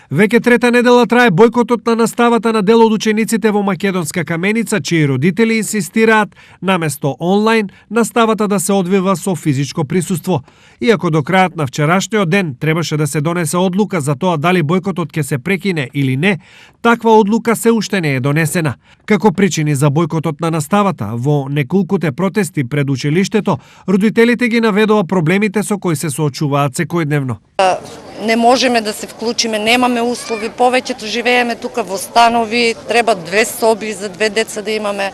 Веќе трета недела трае бојкотот на наставата на дел од учениците во Македонска Каменица, чии родители инсистираат наместо онлайн наставата да се одвива со физичко присуство. Иако до крајот на вчерашниот ден требаше да се донесе одлука за тоа дали бојкотот ќе се прекине или не, таква одлука се уште не е донесена. Како причини за бојкотот на наставата во неколкуте протести пред училиштето, родителите ги наведува проблемите со кои се соочуваат секојдневно. Не можеме да се вклучиме, немаме услови, повеќето живееме тука во станови, треба 2 соби за 2 деца да имаме,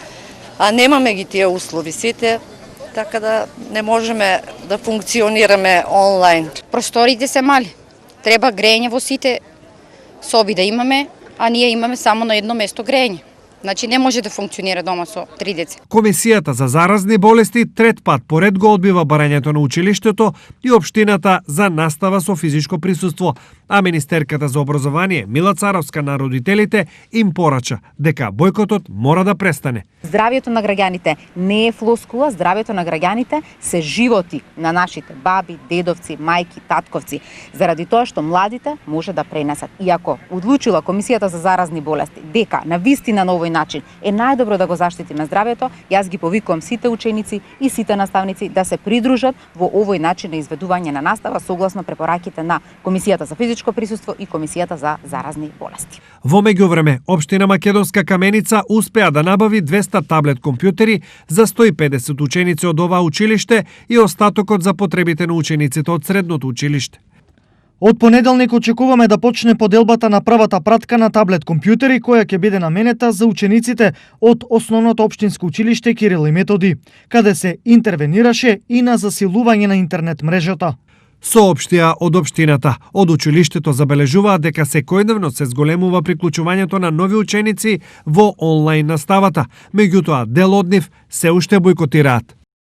а немаме ги тие услови сите, така да не можеме да функционираме онлайн. Просторите се мали, треба грејење во сите соби да имаме, а ние имаме само на едно место грејење. Значи не може да функционира дома со 3 деца. Комисијата за заразни болести трет пат поред го одбива барањето на училиштето и општината за настава со физичко присуство, а министерката за образование Мила Царовска на родителите им порача дека бојкотот мора да престане. Здравјето на граѓаните не е флоскула, здравјето на граѓаните се животи на нашите баби, дедовци, мајки, татковци, заради тоа што младите може да пренесат. Иако одлучила Комисијата за заразни болести дека на вистина на овој начин е најдобро да го заштитиме здравјето, јас ги повикувам сите ученици и сите наставници да се придружат во овој начин на изведување на настава согласно препораките на Комисијата за физичко присуство и Комисијата за заразни болести. Во меѓувреме, општина Македонска Каменица успеа да набави 200 таблет компјутери за 150 ученици од ова училиште и остатокот за потребите на учениците од средното училиште. Од понеделник очекуваме да почне поделбата на првата пратка на таблет компјутери која ќе биде наменета за учениците од Основното општинско училиште Кирил и Методи, каде се интервенираше и на засилување на интернет мрежата. Соопштија од општината. Од училиштето забележуваат дека секојдневно се зголемува приклучувањето на нови ученици во онлайн наставата, меѓутоа дел од нив се уште бојкотираат.